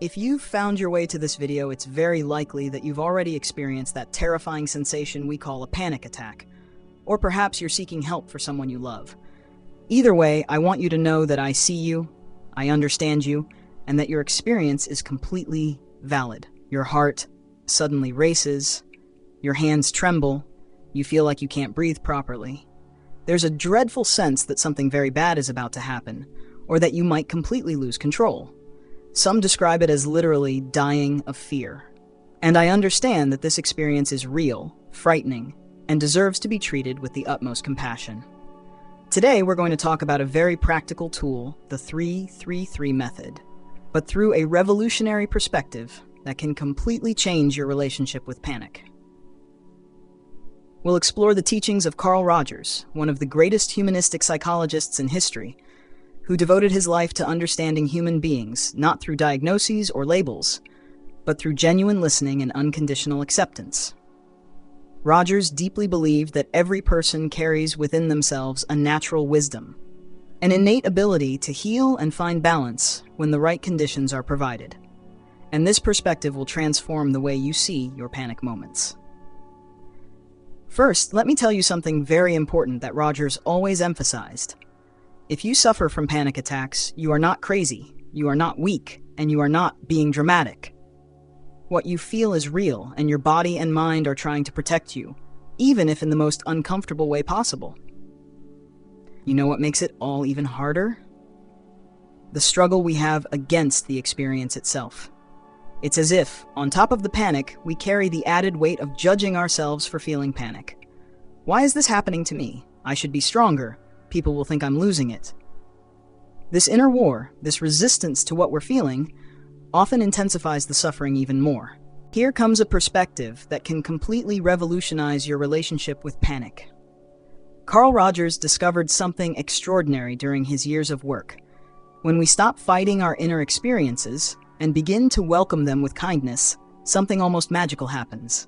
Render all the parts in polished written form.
If you've found your way to this video, it's very likely that you've already experienced that terrifying sensation we call a panic attack. Or perhaps you're seeking help for someone you love. Either way, I want you to know that I see you, I understand you, and that your experience is completely valid. Your heart suddenly races, your hands tremble, you feel like you can't breathe properly. There's a dreadful sense that something very bad is about to happen, or that you might completely lose control. Some describe it as literally dying of fear. And I understand that this experience is real, frightening, and deserves to be treated with the utmost compassion. Today, we're going to talk about a very practical tool, the 3-3-3 method, but through a revolutionary perspective that can completely change your relationship with panic. We'll explore the teachings of Carl Rogers, one of the greatest humanistic psychologists in history, who devoted his life to understanding human beings, not through diagnoses or labels, but through genuine listening and unconditional acceptance. Rogers deeply believed that every person carries within themselves a natural wisdom, an innate ability to heal and find balance when the right conditions are provided. And this perspective will transform the way you see your panic moments. First, let me tell you something very important that Rogers always emphasized. If you suffer from panic attacks, you are not crazy, you are not weak, and you are not being dramatic. What you feel is real, and your body and mind are trying to protect you, even if in the most uncomfortable way possible. You know what makes it all even harder? The struggle we have against the experience itself. It's as if, on top of the panic, we carry the added weight of judging ourselves for feeling panic. Why is this happening to me? I should be stronger. People will think I'm losing it. This inner war, this resistance to what we're feeling, often intensifies the suffering even more. Here comes a perspective that can completely revolutionize your relationship with panic. Carl Rogers discovered something extraordinary during his years of work. When we stop fighting our inner experiences and begin to welcome them with kindness, something almost magical happens.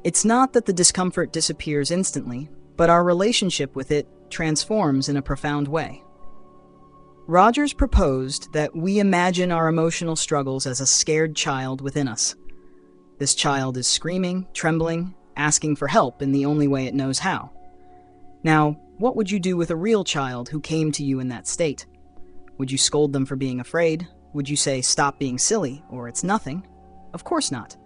It's not that the discomfort disappears instantly, but our relationship with it transforms in a profound way. Rogers proposed that we imagine our emotional struggles as a scared child within us. This child is screaming, trembling, asking for help in the only way it knows how. Now, what would you do with a real child who came to you in that state? Would you scold them for being afraid? Would you say, "Stop being silly," or "It's nothing"? Of course not.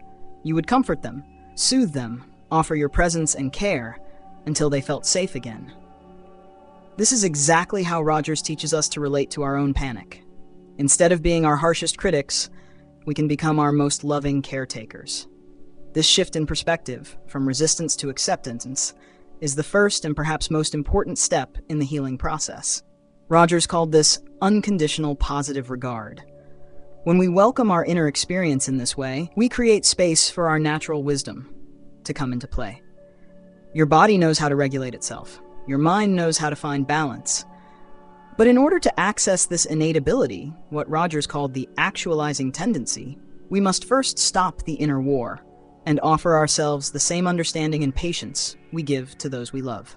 You would comfort them, soothe them, offer your presence and care until they felt safe again. This is exactly how Rogers teaches us to relate to our own panic. Instead of being our harshest critics, we can become our most loving caretakers. This shift in perspective, from resistance to acceptance, is the first and perhaps most important step in the healing process. Rogers called this unconditional positive regard. When we welcome our inner experience in this way, we create space for our natural wisdom to come into play. Your body knows how to regulate itself. Your mind knows how to find balance. But in order to access this innate ability, what Rogers called the actualizing tendency, we must first stop the inner war and offer ourselves the same understanding and patience we give to those we love.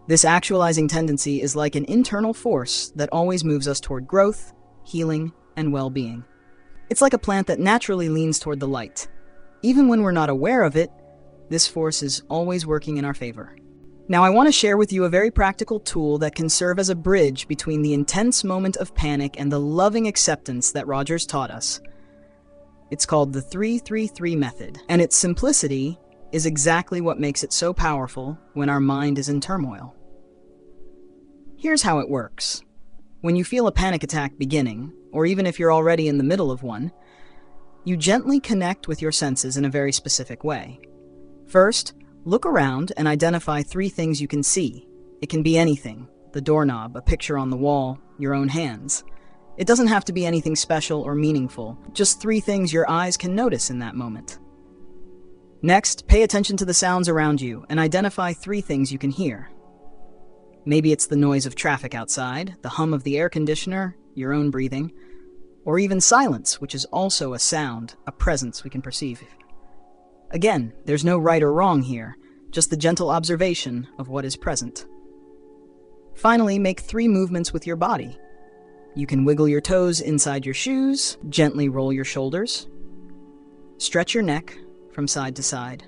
This actualizing tendency is like an internal force that always moves us toward growth, healing, and well-being. It's like a plant that naturally leans toward the light. Even when we're not aware of it, this force is always working in our favor. Now, I want to share with you a very practical tool that can serve as a bridge between the intense moment of panic and the loving acceptance that Rogers taught us. It's called the 3-3-3 method, and its simplicity is exactly what makes it so powerful when our mind is in turmoil. Here's how it works. When you feel a panic attack beginning, or even if you're already in the middle of one, you gently connect with your senses in a very specific way. First, look around and identify 3 things you can see. It can be anything: the doorknob, a picture on the wall, your own hands. It doesn't have to be anything special or meaningful, just 3 things your eyes can notice in that moment. Next, pay attention to the sounds around you and identify 3 things you can hear. Maybe it's the noise of traffic outside, the hum of the air conditioner, your own breathing, or even silence, which is also a sound, a presence we can perceive. Again, there's no right or wrong here, just the gentle observation of what is present. Finally, make 3 movements with your body. You can wiggle your toes inside your shoes, gently roll your shoulders, stretch your neck from side to side.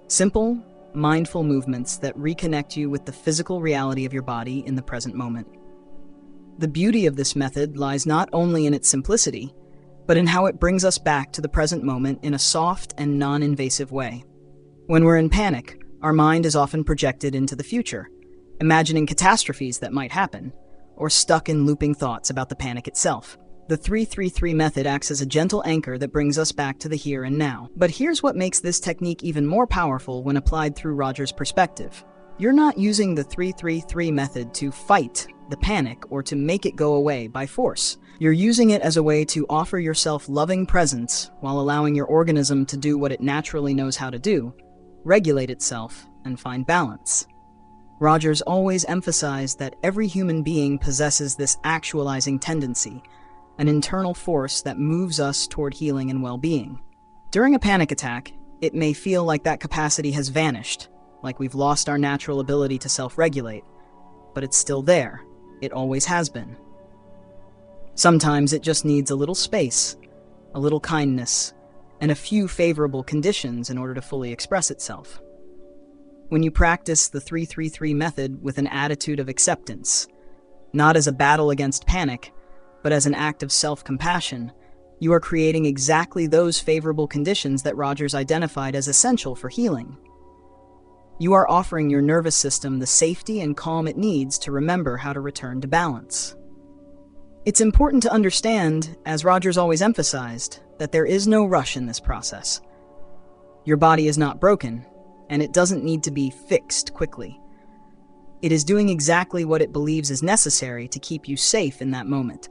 Simple, mindful movements that reconnect you with the physical reality of your body in the present moment. The beauty of this method lies not only in its simplicity, but in how it brings us back to the present moment in a soft and non-invasive way. When we're in panic, our mind is often projected into the future, imagining catastrophes that might happen, or stuck in looping thoughts about the panic itself. The 3-3-3 method acts as a gentle anchor that brings us back to the here and now. But here's what makes this technique even more powerful when applied through Roger's perspective. You're not using the 3-3-3 method to fight the panic or to make it go away by force. You're using it as a way to offer yourself loving presence while allowing your organism to do what it naturally knows how to do, regulate itself, and find balance. Rogers always emphasized that every human being possesses this actualizing tendency, an internal force that moves us toward healing and well-being. During a panic attack, it may feel like that capacity has vanished, like we've lost our natural ability to self-regulate, but it's still there. It always has been. Sometimes it just needs a little space, a little kindness, and a few favorable conditions in order to fully express itself. When you practice the 3-3-3 method with an attitude of acceptance, not as a battle against panic, but as an act of self-compassion, you are creating exactly those favorable conditions that Rogers identified as essential for healing. You are offering your nervous system the safety and calm it needs to remember how to return to balance. It's important to understand, as Rogers always emphasized, that there is no rush in this process. Your body is not broken, and it doesn't need to be fixed quickly. It is doing exactly what it believes is necessary to keep you safe in that moment.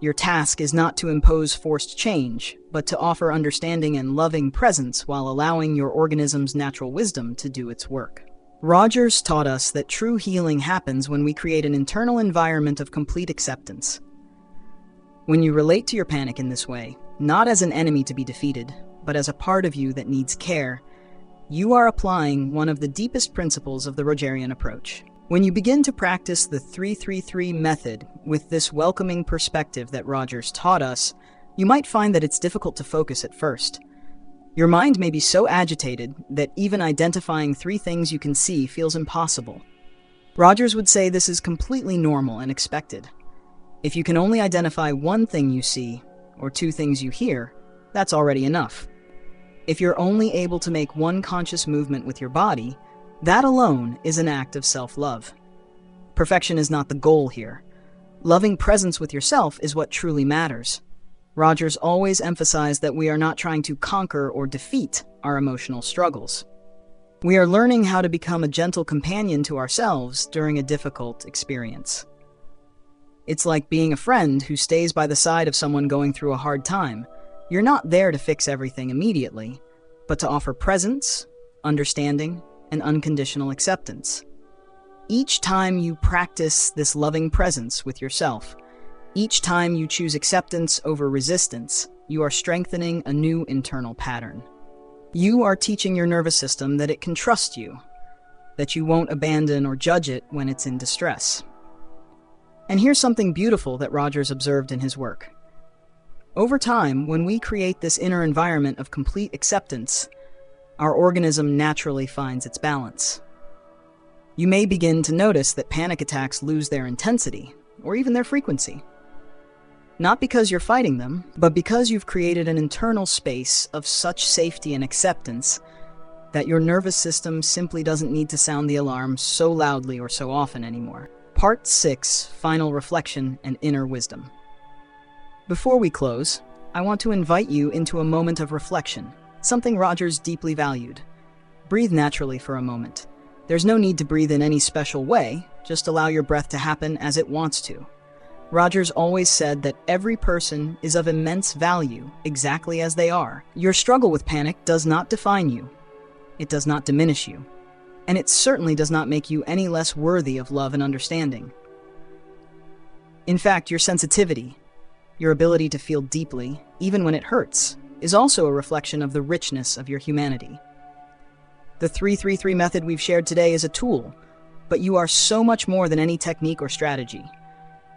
Your task is not to impose forced change, but to offer understanding and loving presence while allowing your organism's natural wisdom to do its work. Rogers taught us that true healing happens when we create an internal environment of complete acceptance. When you relate to your panic in this way, not as an enemy to be defeated, but as a part of you that needs care, you are applying one of the deepest principles of the Rogerian approach. When you begin to practice the 3-3-3 method with this welcoming perspective that Rogers taught us, you might find that it's difficult to focus at first. Your mind may be so agitated that even identifying 3 things you can see feels impossible. Rogers would say this is completely normal and expected. If you can only identify 1 thing you see, or 2 things you hear, that's already enough. If you're only able to make 1 conscious movement with your body, that alone is an act of self-love. Perfection is not the goal here. Loving presence with yourself is what truly matters. Rogers always emphasized that we are not trying to conquer or defeat our emotional struggles. We are learning how to become a gentle companion to ourselves during a difficult experience. It's like being a friend who stays by the side of someone going through a hard time. You're not there to fix everything immediately, but to offer presence, understanding, and unconditional acceptance. Each time you practice this loving presence with yourself, each time you choose acceptance over resistance, you are strengthening a new internal pattern. You are teaching your nervous system that it can trust you, that you won't abandon or judge it when it's in distress. And here's something beautiful that Rogers observed in his work. Over time, when we create this inner environment of complete acceptance, our organism naturally finds its balance. You may begin to notice that panic attacks lose their intensity, or even their frequency. Not because you're fighting them, but because you've created an internal space of such safety and acceptance that your nervous system simply doesn't need to sound the alarm so loudly or so often anymore. Part 6, Final Reflection and Inner Wisdom. Before we close, I want to invite you into a moment of reflection, something Rogers deeply valued. Breathe naturally for a moment. There's no need to breathe in any special way, just allow your breath to happen as it wants to. Rogers always said that every person is of immense value, exactly as they are. Your struggle with panic does not define you. It does not diminish you. And it certainly does not make you any less worthy of love and understanding. In fact, your sensitivity, your ability to feel deeply, even when it hurts, is also a reflection of the richness of your humanity. The 3-3-3 method we've shared today is a tool, but you are so much more than any technique or strategy.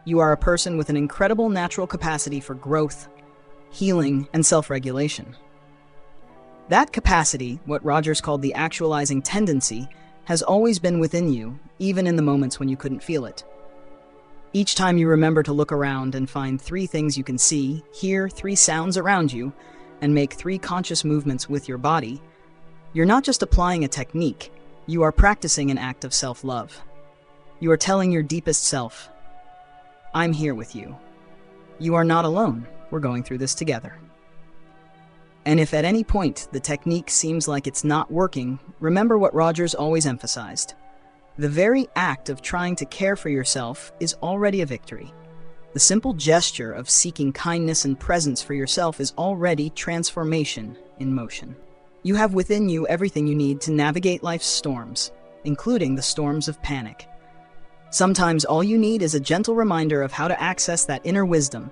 You are a person with an incredible natural capacity for growth, healing, and self-regulation. That capacity, what Rogers called the actualizing tendency, has always been within you, even in the moments when you couldn't feel it. Each time you remember to look around and find 3 things you can see, hear 3 sounds around you, and make 3 conscious movements with your body, you're not just applying a technique, you are practicing an act of self-love. You are telling your deepest self, I'm here with you. You are not alone. We're going through this together. And if at any point the technique seems like it's not working, remember what Rogers always emphasized. The very act of trying to care for yourself is already a victory. The simple gesture of seeking kindness and presence for yourself is already transformation in motion. You have within you everything you need to navigate life's storms, including the storms of panic. Sometimes all you need is a gentle reminder of how to access that inner wisdom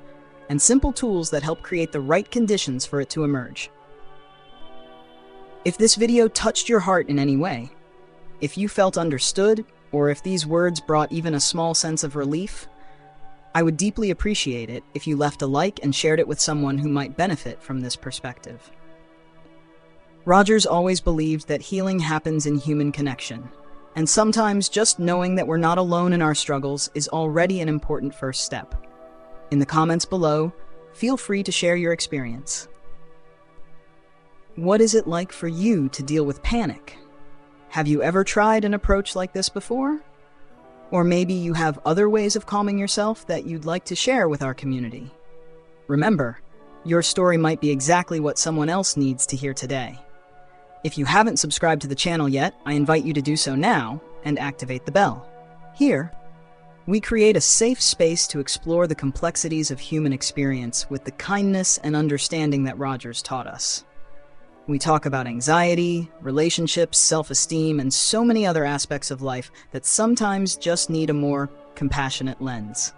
and simple tools that help create the right conditions for it to emerge. If this video touched your heart in any way, if you felt understood, or if these words brought even a small sense of relief, I would deeply appreciate it if you left a like and shared it with someone who might benefit from this perspective. Rogers always believed that healing happens in human connection, and sometimes just knowing that we're not alone in our struggles is already an important first step. In the comments below, feel free to share your experience. What is it like for you to deal with panic? Have you ever tried an approach like this before? Or maybe you have other ways of calming yourself that you'd like to share with our community. Remember, your story might be exactly what someone else needs to hear today. If you haven't subscribed to the channel yet, I invite you to do so now and activate the bell. Here, we create a safe space to explore the complexities of human experience with the kindness and understanding that Rogers taught us. We talk about anxiety, relationships, self-esteem, and so many other aspects of life that sometimes just need a more compassionate lens.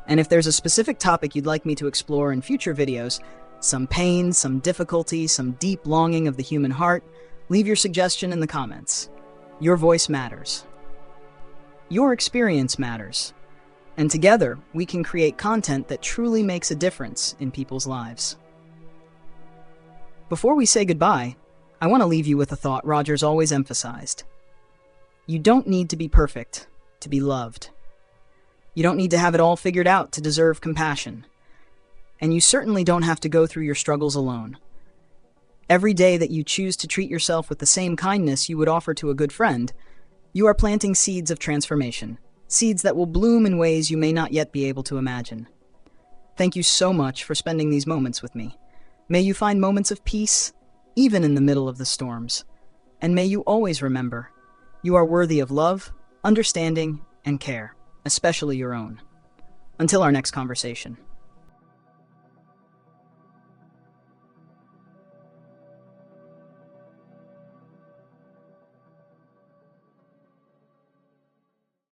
And if there's a specific topic you'd like me to explore in future videos, some pain, some difficulty, some deep longing of the human heart, leave your suggestion in the comments. Your voice matters. Your experience matters. And together, we can create content that truly makes a difference in people's lives. Before we say goodbye, I want to leave you with a thought Rogers always emphasized. You don't need to be perfect to be loved. You don't need to have it all figured out to deserve compassion. And you certainly don't have to go through your struggles alone. Every day that you choose to treat yourself with the same kindness you would offer to a good friend, you are planting seeds of transformation, seeds that will bloom in ways you may not yet be able to imagine. Thank you so much for spending these moments with me. May you find moments of peace, even in the middle of the storms. And may you always remember, you are worthy of love, understanding, and care, especially your own. Until our next conversation.